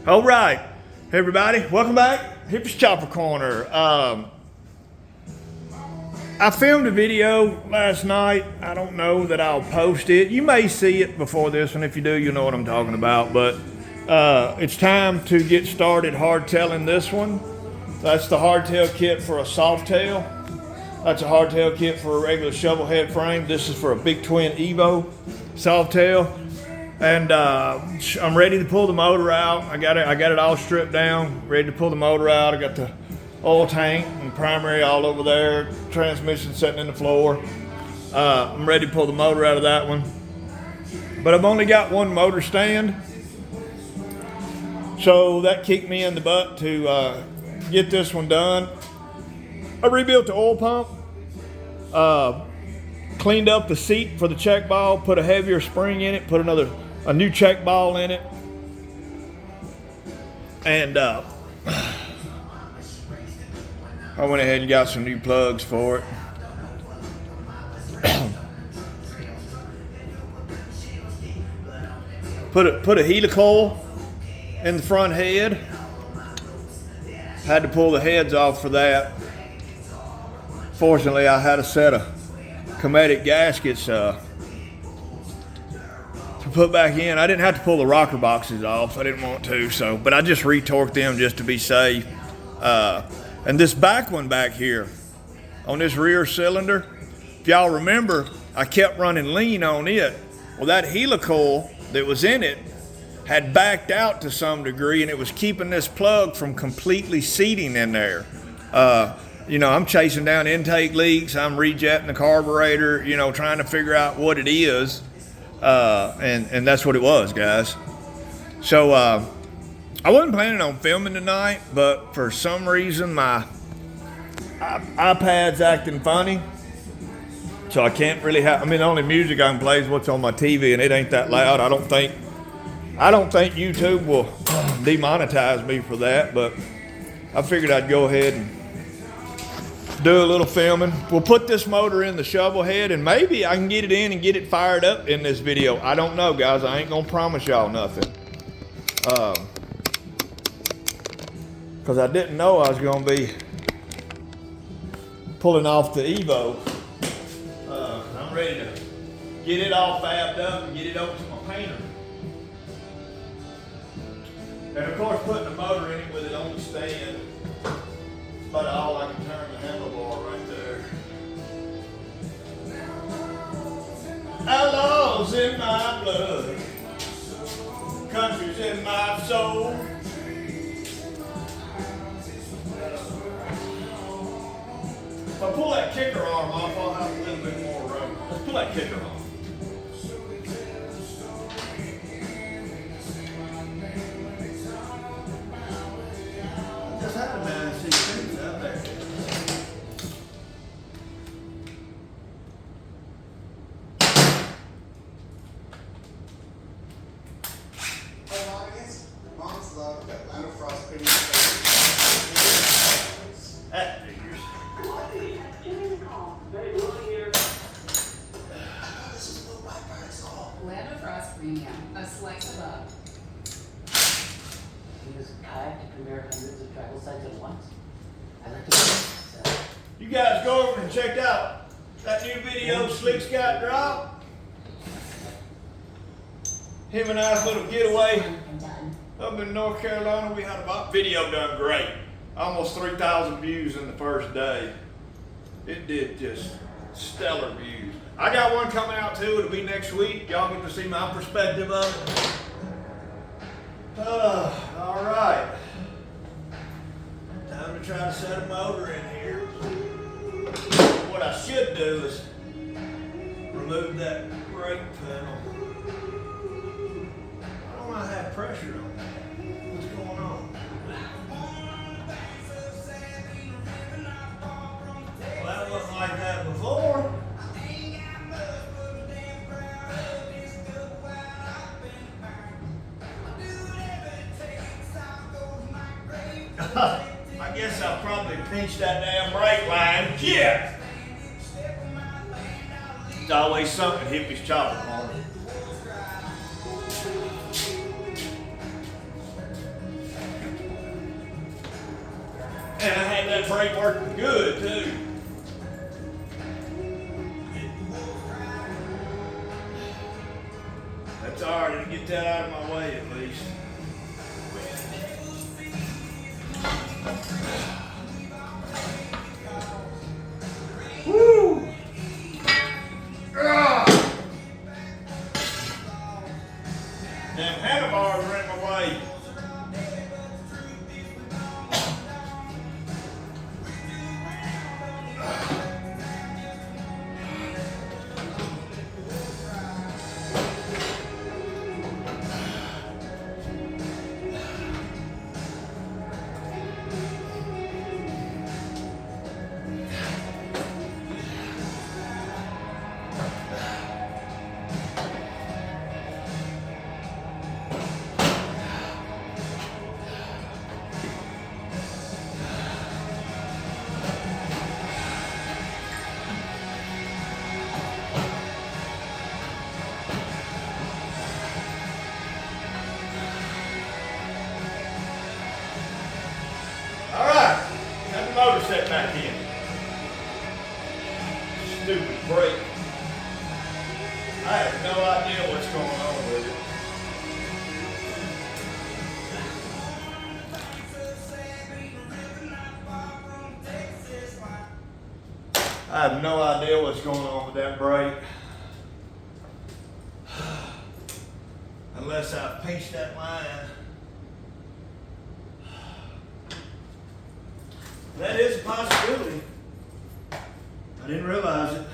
All right, hey everybody, welcome back. Hippie's Chopper Corner. I filmed a video last night. I don't know that I'll post it. You may see it before this one. If you do, you know what I'm talking about. But it's time to get started hardtailing this one. That's the hardtail kit for a softtail. That's a hardtail kit for a regular shovelhead frame. This is for a Big Twin Evo softtail. And I'm ready to pull the motor out. I got it all stripped down, ready to pull the motor out. I got the oil tank and primary all over there, transmission sitting in the floor. I'm ready to pull the motor out of that one. But I've only got one motor stand, so that kicked me in the butt to get this one done. I rebuilt the oil pump, cleaned up the seat for the check ball, put a heavier spring in it, put a new check ball in it, and I went ahead and got some new plugs for it. Put a helicoil in the front head. Had to pull the heads off for that. Fortunately, I had a set of Cometic gaskets to put back in. I didn't have to pull the rocker boxes off. I didn't want to, but I just retorqued them just to be safe. And this back one back here on this rear cylinder, if y'all remember, I kept running lean on it. Well, that helicoil that was in it had backed out to some degree, and it was keeping this plug from completely seating in there. I'm chasing down intake leaks. I'm rejetting the carburetor, trying to figure out what it is. And that's what it was, guys. So I wasn't planning on filming tonight, but for some reason my iPad's acting funny. So I can't really the only music I can play is what's on my TV, and it ain't that loud. I don't think YouTube will demonetize me for that, but I figured I'd go ahead and do a little filming. We'll put this motor in the Shovelhead, and maybe I can get it in and get it fired up in this video. I don't know, guys. I ain't gonna promise y'all nothing. Because I didn't know I was gonna be pulling off the Evo. I'm ready to get it all fabbed up and get it over to my painter. And of course, putting the motor in it with it on the stand, about all I can turn the handlebar right there. Outlaws in my blood, country's in my soul. If I pull that kicker arm off, I'll have a little bit more room. Let's pull that kicker off. Just happened, man. I see things out there. Mom's love Atlanta Frost cream. That figures. This is what my parents call. Atlanta Frost Premium, a slice of up. Use kayak to premiere hundreds of travel sites at once. I like to so. You guys go over and check out that new video Slick's got dropped. Him and I's little getaway up in North Carolina. We had a video done great. Almost 3,000 views in the first day. It did just stellar views. I got one coming out too. It'll be next week. Y'all get to see my perspective of it. All right. Time to try to set a motor in here. What I should do is remove that brake pedal. I don't want to have pressure on that. What's going on? Well, that wasn't like that before. I guess I'll probably pinch that damn brake line. Yeah! It's always something Hippie's Chopper Corner. that brake working good too. That's all right, it'll get that out of my way at least. Woo! Ah! Damn handlebars are in my way. Motor set back in. Stupid brake. I have no idea what's going on with it. I have no idea what's going on with that brake. Unless I pinched that line. That is a possibility. I didn't realize it.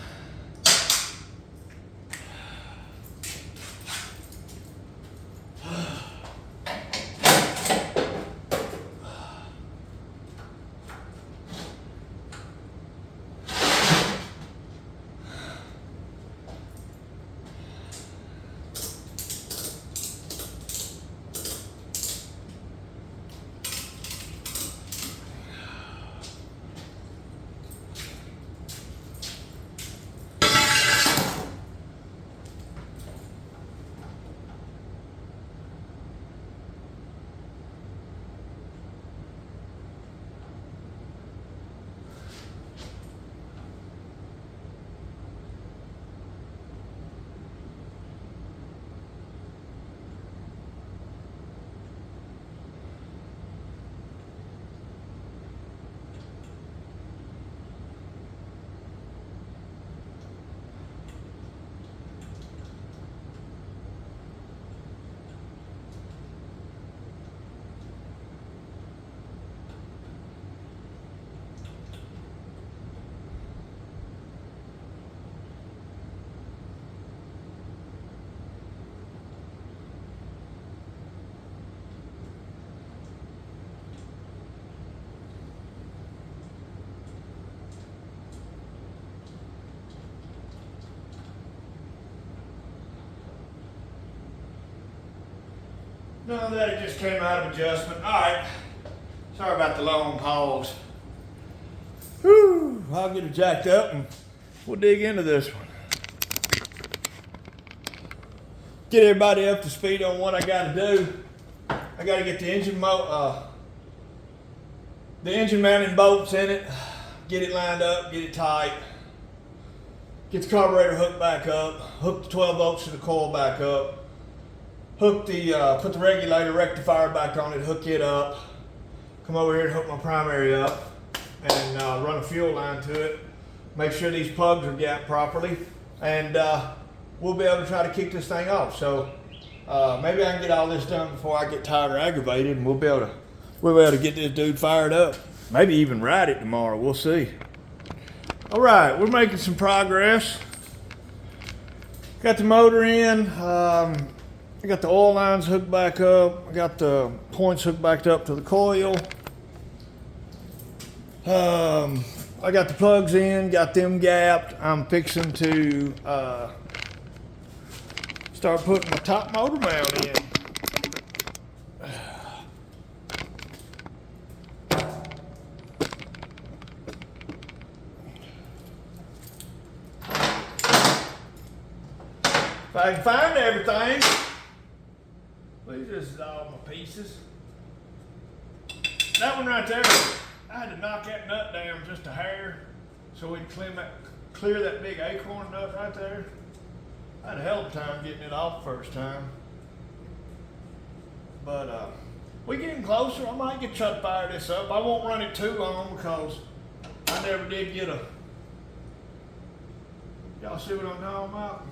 No, that it just came out of adjustment. All right. Sorry about the long pause. Whew, I'll get it jacked up and we'll dig into this one. Get everybody up to speed on what I gotta do. I gotta get the engine mounting bolts in it, get it lined up, get it tight, get the carburetor hooked back up, hook the 12 volts to the coil back up, put the regulator rectifier back on it, hook it up, come over here and hook my primary up, and run a fuel line to it, make sure these plugs are gapped properly, and we'll be able to try to kick this thing off. So maybe I can get all this done before I get tired or aggravated, and we'll be able to get this dude fired up. Maybe even ride it tomorrow, we'll see. All right, we're making some progress. Got the motor in. I got the oil lines hooked back up. I got the points hooked back up to the coil. I got the plugs in, got them gapped. I'm fixing to start putting my top motor mount in. If I can find everything. This is all my pieces. That one right there, I had to knock that nut down just a hair so we can clear that big acorn nut right there. I had a hell of a time getting it off the first time. But we getting closer. I might get try to fire this up. I won't run it too long because I never did get a. Y'all see what I'm talking about?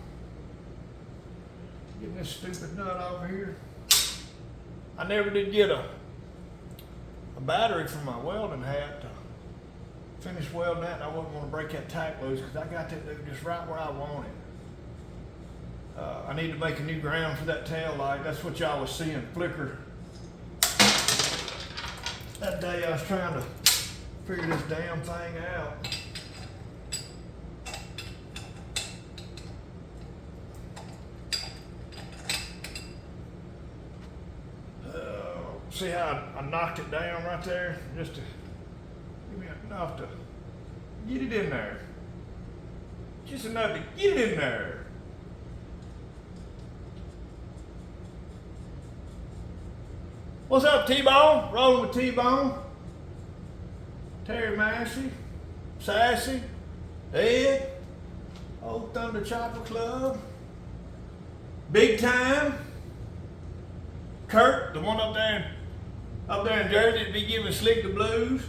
Getting this stupid nut over here. I never did get a battery for my welding hat to finish welding that, and I wouldn't want to break that tack loose because I got that thing just right where I want it. I need to make a new ground for that tail light. That's what y'all was seeing flicker that day I was trying to figure this damn thing out. See how I knocked it down right there? Just to give me enough to get it in there. Just enough to get it in there. What's up, T-Bone? Rolling with T-Bone. Terry Massey, Sassy, Ed, Old Thunder Chopper Club, Big Time, Kurt, the one up there in Jersey that be giving Slick the blues.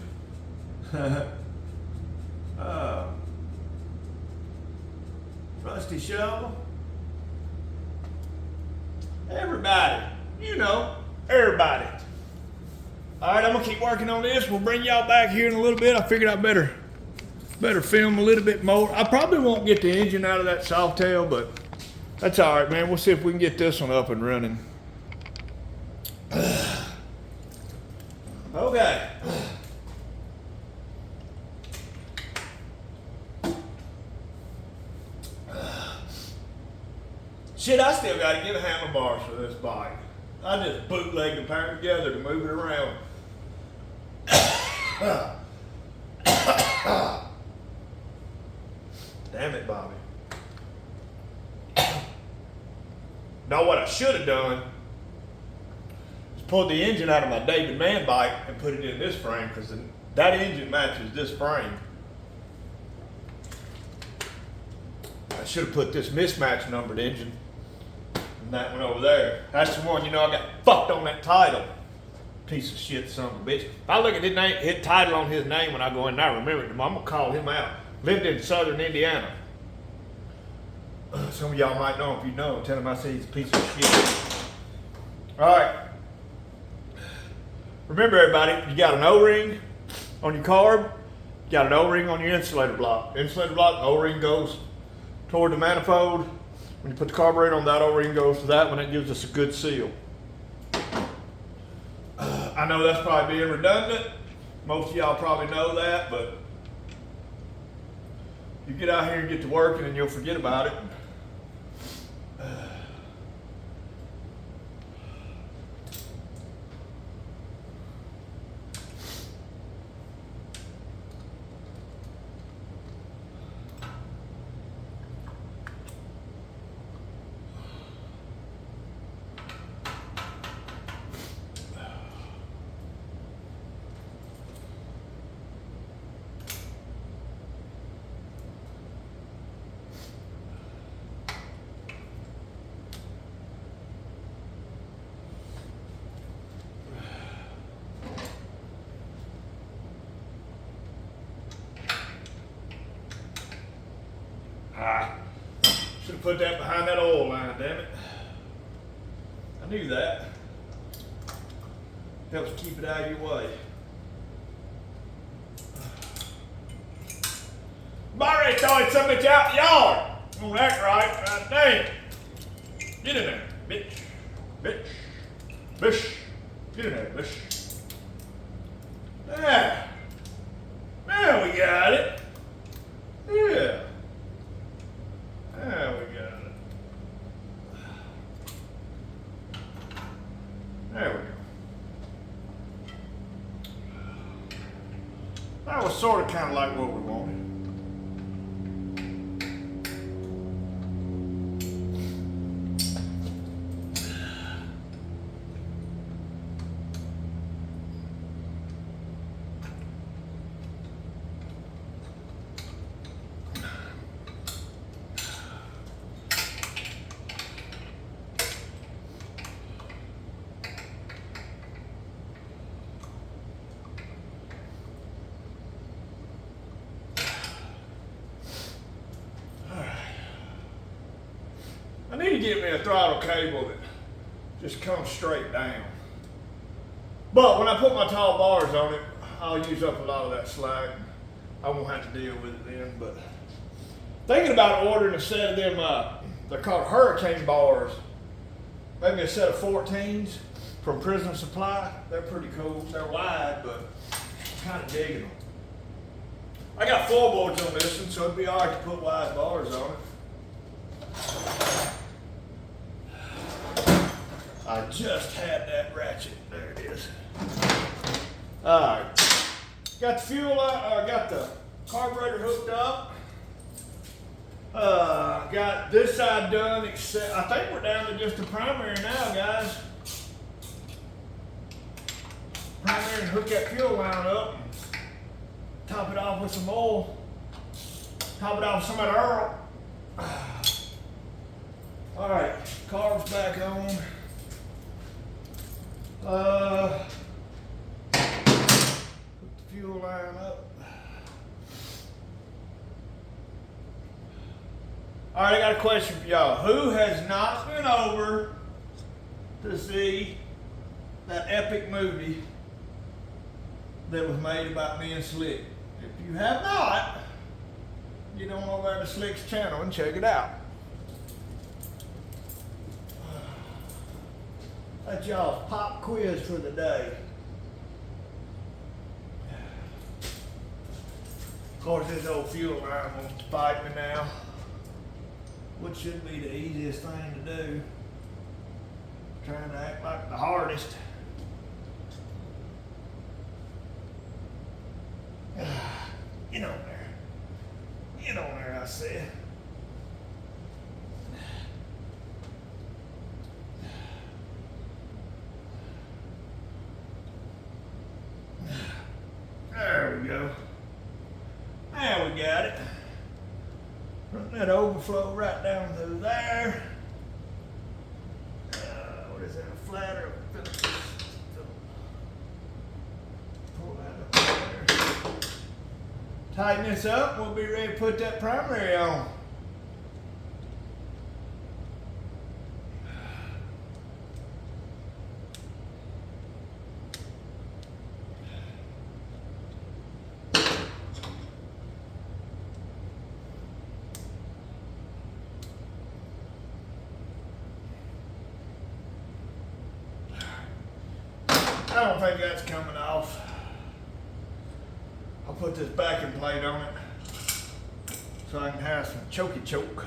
Rusty Shovel. Everybody, you know, everybody. All right, I'm gonna keep working on this. We'll bring y'all back here in a little bit. I figured I better film a little bit more. I probably won't get the engine out of that Softail, but that's all right, man. We'll see if we can get this one up and running. Okay. Shit, I still gotta get handlebars for this bike. I just bootlegged the pair together to move it around. Damn it, Bobby. Now what I should have done is pulled the engine out of my David Mann bike and put it in this frame because that engine matches this frame. I should have put this mismatch numbered engine and that one over there. That's the one, you know, I got fucked on that title. Piece of shit, son of a bitch. If I look at his name, his title on his name when I go in and I remember it, I'm gonna call him out. Lived in southern Indiana. Some of y'all might know if you know. Tell him I say he's a piece of shit. All right. Remember, everybody, you got an O-ring on your carb. You got an O-ring on your insulator block. Insulator block, O-ring goes toward the manifold. When you put the carburetor on, that O-ring goes to that one. It gives us a good seal. I know that's probably being redundant. Most of y'all probably know that, but you get out here and get to working and you'll forget about it. Should have put that behind that oil line, damn it. I knew that. Helps keep it out of your way. I'm already throwing some bitch out in the yard. Oh, that's right. God dang. Get in there, bitch. Bitch. Bish. Get in there, bish. There. There we got it. Yeah. There we got it. There we go. That was sort of kind of like what we wanted. need to get me a throttle cable that just comes straight down. But when I put my tall bars on it, I'll use up a lot of that slack. I won't have to deal with it then. But thinking about ordering a set of them, they're called hurricane bars. Maybe a set of 14s from Prison Supply. They're pretty cool. They're wide, but I'm kind of digging them. I got floorboards on this one, so it'd be all right to put wide bars on it. I just had that ratchet. There it is. All right. Got the fuel, got the carburetor hooked up. Got this side done, except I think we're down to just the primary now, guys. Primary, hook that fuel line up. Top it off with some oil. Top it off with some of that Earl. All right, carb's back on. Put the fuel line up. All right, I got a question for y'all. Who has not been over to see that epic movie that was made about me and Slick? If you have not, get on over to Slick's channel and check it out. That's y'all's pop quiz for the day. Of course, this old fuel line wants to fight me now, which should be the easiest thing to do. Trying to act like the hardest. Get on there. Get on there, I said. There we go. Now we got it. Run that overflow right down through there. What is that, a flatter? Pull that up there. Tighten this up, we'll be ready to put that primary on. I don't think that's coming off. I'll put this backing plate on it so I can have some chokey choke.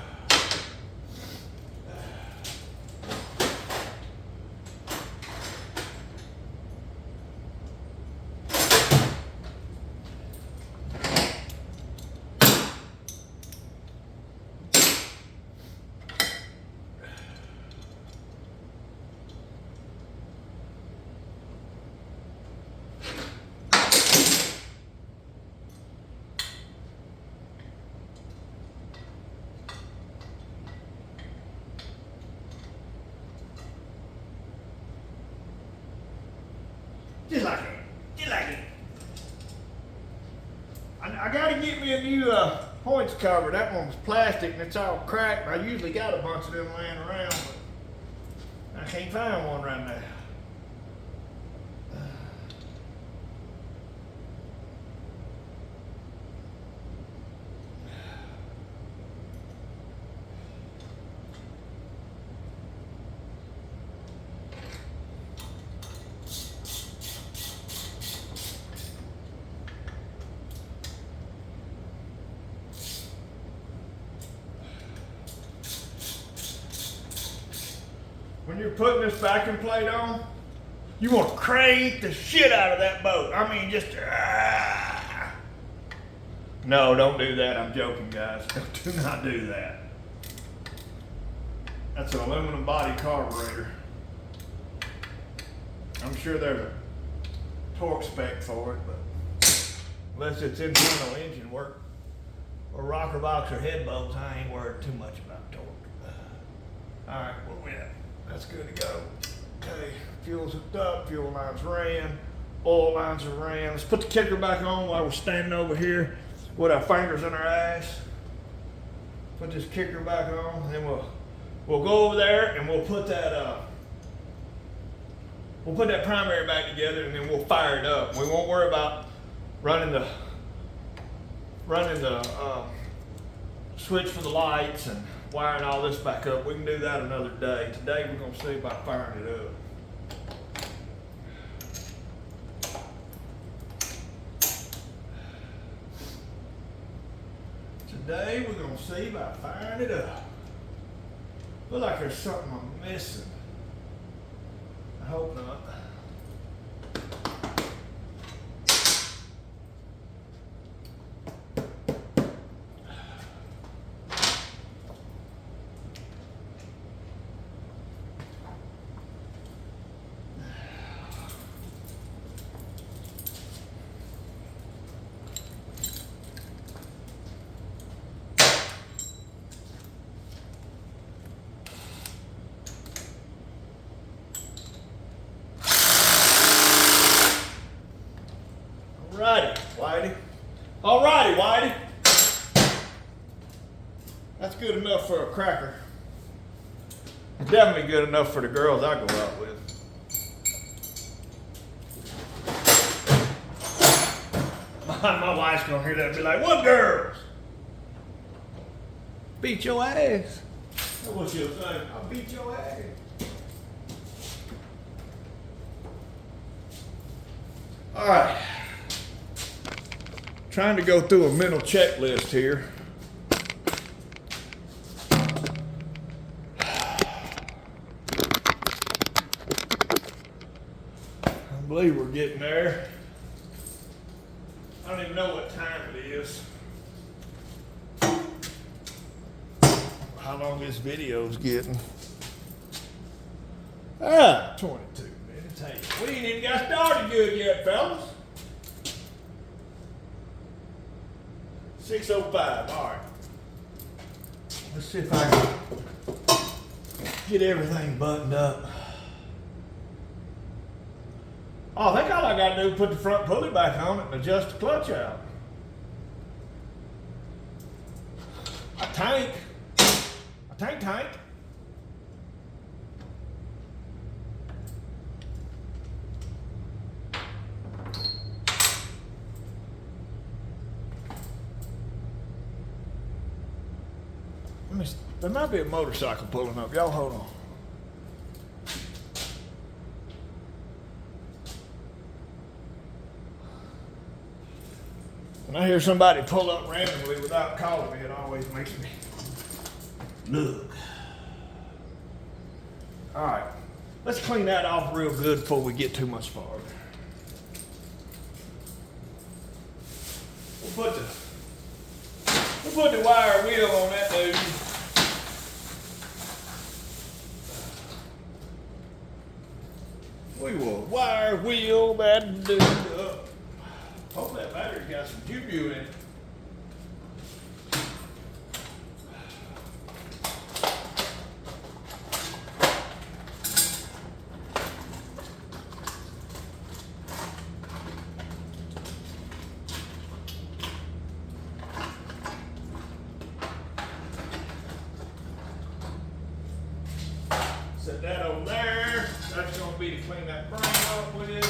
Just like it. Just like it. I gotta get me a new points cover. That one's plastic and it's all cracked. I usually got a bunch of them laying around, but I can't find one right now. When you're putting this backing plate on, you want to crank the shit out of that boat. I mean, just No, don't do that. I'm joking, guys. Do not do that. That's an aluminum body carburetor. I'm sure there's a torque spec for it, but unless it's internal engine work or rocker box or head bolts, I ain't worried too much about torque. All right, what we at? That's good to go. Okay, fuel's hooked up, fuel lines ran, oil lines are ran. Let's put the kicker back on while we're standing over here with our fingers in our ass. Put this kicker back on, and then we'll we'll go over there and we'll put that primary back together, and then we'll fire it up. We won't worry about running the switch for the lights and wiring all this back up. We can do that another day. Today we're going to see about firing it up. Today we're going to see about firing it up. Look like there's something I'm missing. I hope not. Alrighty, Whitey. That's good enough for a cracker. It's definitely good enough for the girls I go out with. My wife's gonna hear that and be like, "What girls? Beat your ass." That's what she'll say. I'll beat your ass. All right. Trying to go through a mental checklist here. I believe we're getting there. I don't even know what time it is. How long this video's getting. 22 minutes. Hey, we ain't even got started good yet, fellas. 6:05, all right. Let's see if I can get everything buttoned up. Oh, I think all I gotta do is put the front pulley back on it and adjust the clutch out. A tank. There might be a motorcycle pulling up. Y'all hold on. When I hear somebody pull up randomly without calling me, it always makes me look. All right, let's clean that off real good before we get too much farther. We'll put the wire wheel on that dude. We will wire wheel that dude up. Hope that battery's got some juju in it. Set that over there. That's going to be to clean that frame up with.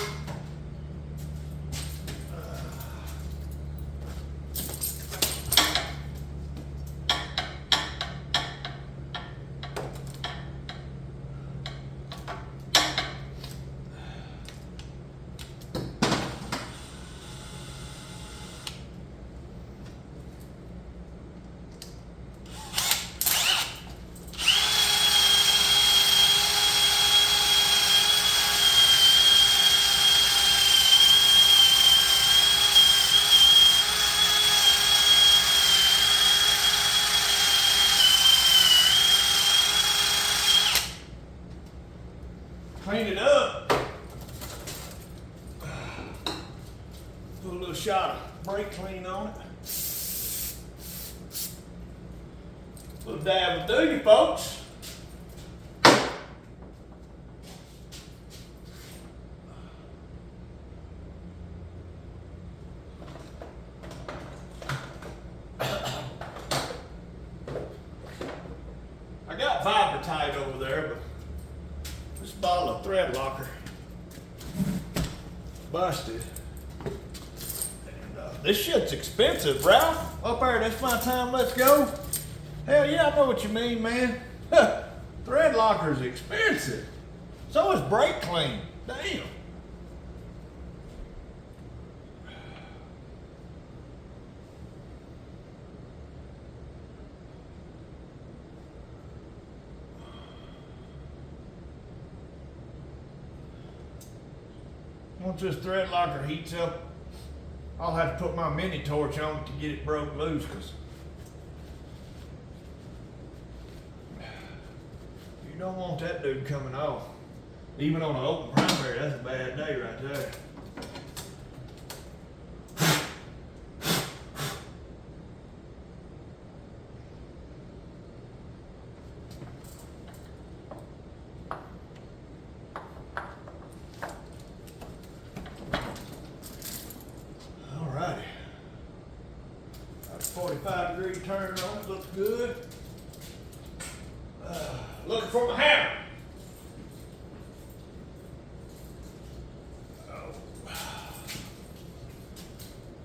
Clean it up. Put a little shot of brake clean on it. A little dab will do you, folks. I got 5 of tight over there, but this bottle of thread locker busted. And this shit's expensive, Ralph. Up there, that's my time, let's go. Hell yeah, I know what you mean, man. Thread locker's expensive. So is brake clean. Damn. Once this thread locker heats up, I'll have to put my mini torch on it to get it broke loose, because you don't want that dude coming off. Even on an open primary, that's a bad day right there. Alrighty. Got a 45-degree turn on it, looks good. Looking for my hammer.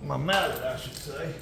My mallet, I should say.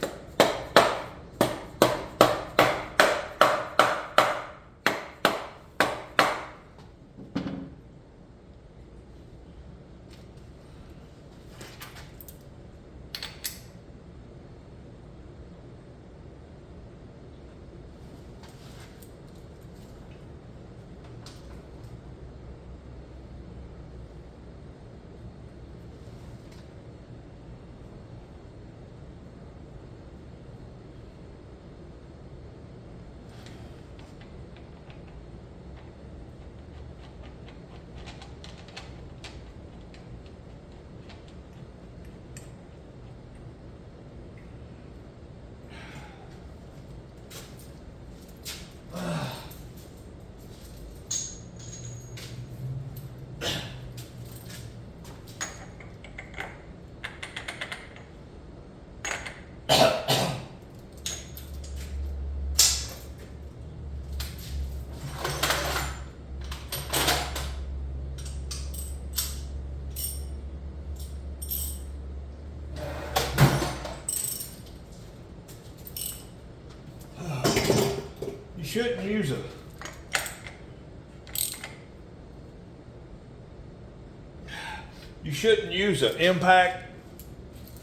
Shouldn't use a an impact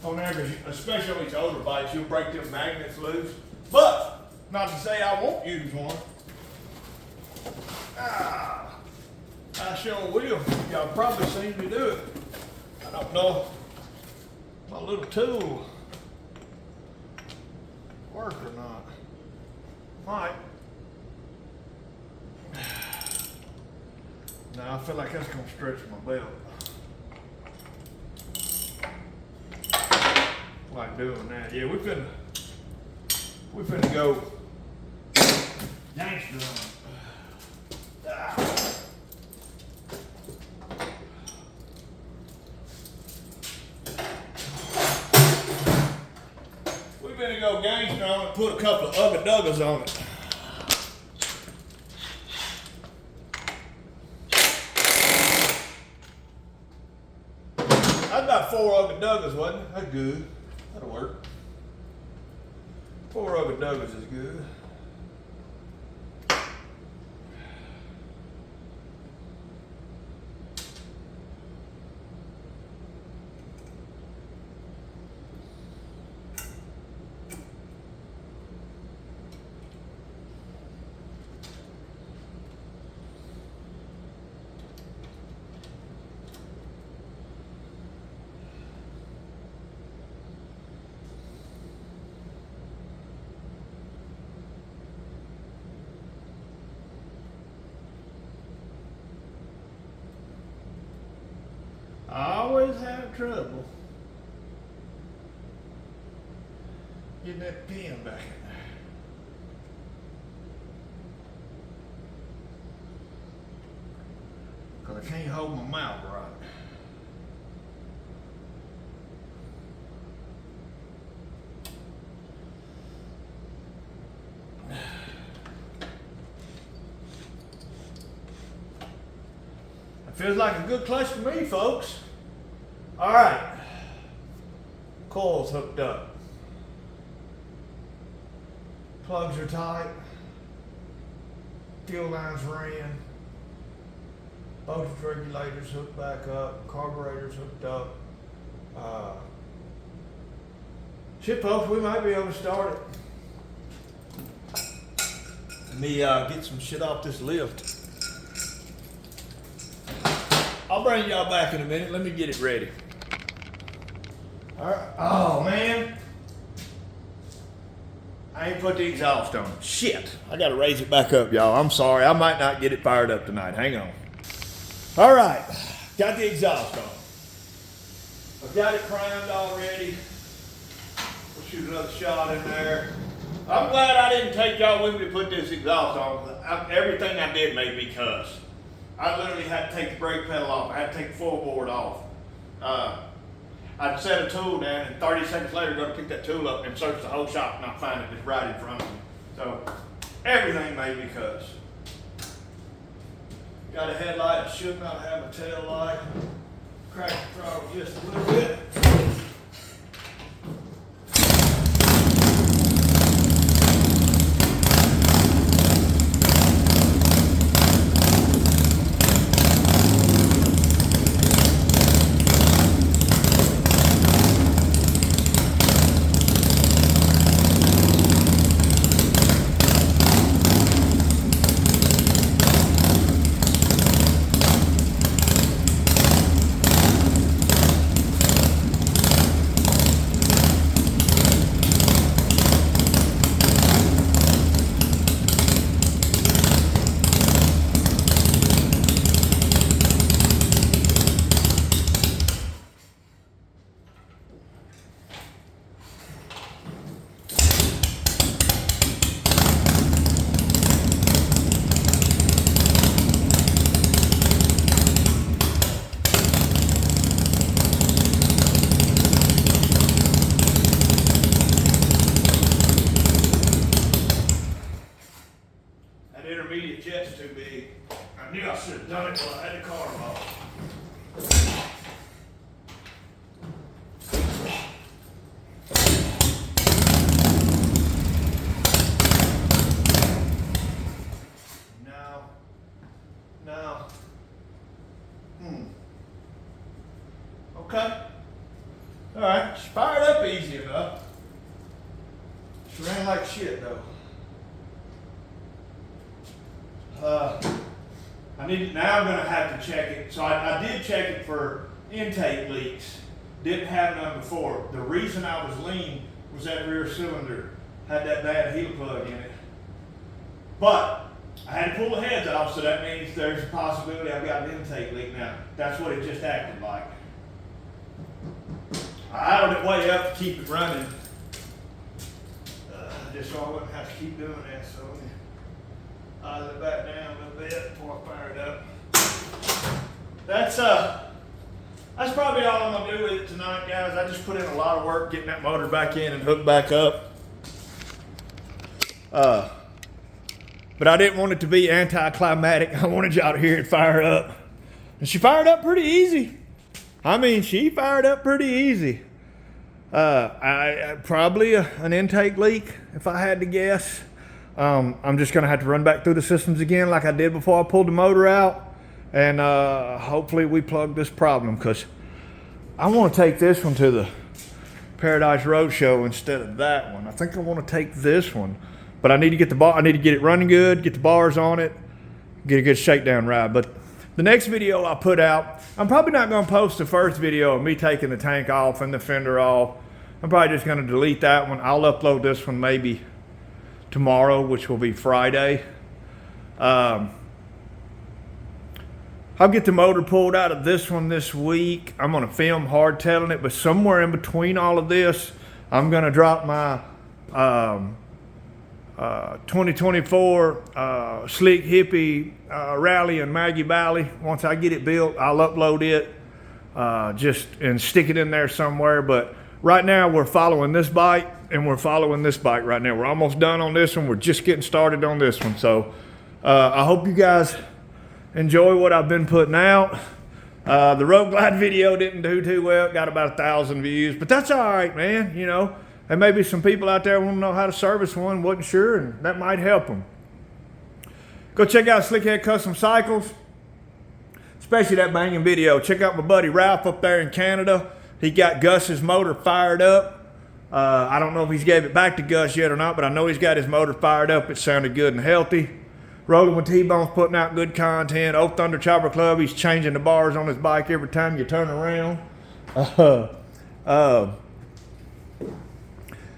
on there, because especially on these older bikes, you'll break them magnets loose. But not to say I won't use one. I sure will. Y'all probably seen me do it. I don't know if my little tool work or not. Might. Now I feel like that's gonna stretch my belt. Like doing that. Yeah, we finna go gangster on it. We finna go gangster on it, put a couple of ugga duggas on it. I got 4 ugga duggas, wasn't it? That's good. That'll work. 4 ugga duggas is good. I always have trouble getting that pin back in there. Because I can't hold my mouth right. Feels like a good clutch to me, folks. All right. Coils hooked up. Plugs are tight. Fuel lines ran. Voltage regulators hooked back up. Carburetors hooked up. Shit, folks, we might be able to start it. Let me get some shit off this lift. I'll bring y'all back in a minute. Let me get it ready. All right. Oh, man. I ain't put the exhaust on. Shit. I got to raise it back up, y'all. I'm sorry. I might not get it fired up tonight. Hang on. All right. Got the exhaust on. I've got it primed already. We'll shoot another shot in there. I'm glad I didn't take y'all with me to put this exhaust on. Everything I did made me cuss. I literally had to take the brake pedal off. I had to take the floorboard off. I'd set a tool down, and 30 seconds later, go to pick that tool up and search the whole shop and not find it. It's right in front of me. So everything made me cuss. Got a headlight. I should not have a tail light. Crack the throttle just a little bit. Intermediate jet's too big. I knew I should have done it while I had the car off. No. Okay. All right, she fired up easy enough. She ran like shit though. Now I'm gonna have to check it. So I did check it for intake leaks. Didn't have none before. The reason I was lean was that rear cylinder had that bad heel plug in it. But I had to pull the heads off, so that means there's a possibility I've got an intake leak now. That's what it just acted like. I idled it way up to keep it running. Just so I wouldn't have to keep doing that. So let me idle it back down a little bit before I fire it up. That's probably all I'm gonna do with it tonight, guys. I just put in a lot of work getting that motor back in and hooked back up. But I didn't want it to be anticlimactic. I wanted y'all to hear it fire up. And she fired up pretty easy. I mean, she fired up pretty easy. Probably an intake leak, if I had to guess. I'm just gonna have to run back through the systems again like I did before I pulled the motor out. And hopefully we plug this problem, because I want to take this one to the Paradise Roadshow instead of that one. I think I want to take this one, but I need to get I need to get it running good, get the bars on it, get a good shakedown ride. But the next video I put out, I'm probably not going to post the first video of me taking the tank off and the fender off. I'm probably just going to delete that one. I'll upload this one maybe tomorrow, which will be Friday. I'll get the motor pulled out of this one this week. I'm gonna film hardtailing it, but somewhere in between all of this, I'm gonna drop my 2024 Slick Hippie Rally and Maggie Valley. Once I get it built, I'll upload it and stick it in there somewhere. But right now we're following this bike, and we're following this bike right now. We're almost done on this one. We're just getting started on this one. So I hope you guys enjoy what I've been putting out. The Road Glide video didn't do too well. It got about 1,000 views, but that's all right, man. You know, there may be some people out there who want to know how to service one, wasn't sure, and that might help them. Go check out Slickhead Custom Cycles, especially that banging video. Check out my buddy Ralph up there in Canada. He got Gus's motor fired up. I don't know if he's gave it back to Gus yet or not, but I know he's got his motor fired up. It sounded good and healthy. Rolling with T-Bone's putting out good content. Old Thunder Chopper Club, he's changing the bars on his bike every time you turn around.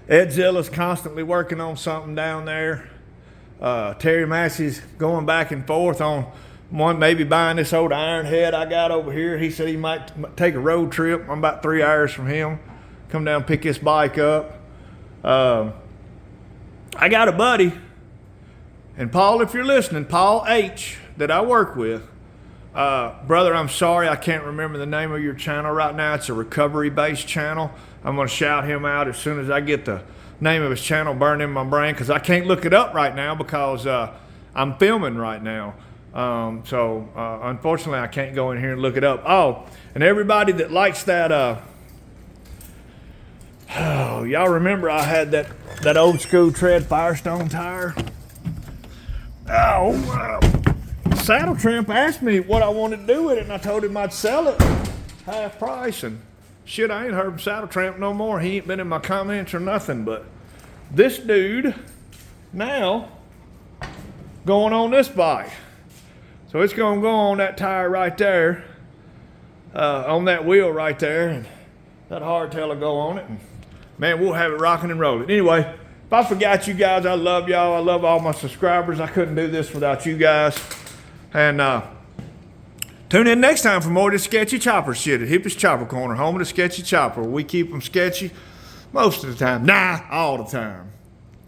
Ed Zilla's constantly working on something down there. Terry Massey's going back and forth on one, maybe buying this old iron head I got over here. He said he might take a road trip. I'm about 3 hours from him. Come down and pick this bike up. I got a buddy, and Paul, if you're listening, Paul H, that I work with. Brother, I'm sorry I can't remember the name of your channel right now. It's a recovery-based channel. I'm going to shout him out as soon as I get the name of his channel burned in my brain, because I can't look it up right now because I'm filming right now. Unfortunately, I can't go in here and look it up. Oh, and everybody that likes that, y'all remember I had that old school tread Firestone tire? Saddle Tramp asked me what I wanted to do with it, and I told him I'd sell it half price. And shit, I ain't heard from Saddle Tramp no more. He ain't been in my comments or nothing. But this dude now going on this bike. So it's going to go on that tire right there, on that wheel right there, and that hardtail will go on it. And man, we'll have it rocking and rolling. Anyway, if I forgot you guys, I love y'all. I love all my subscribers. I couldn't do this without you guys. And tune in next time for more of this sketchy chopper shit at Hippie's Chopper Corner, home of the sketchy chopper. We keep them sketchy most of the time. Nah, all the time.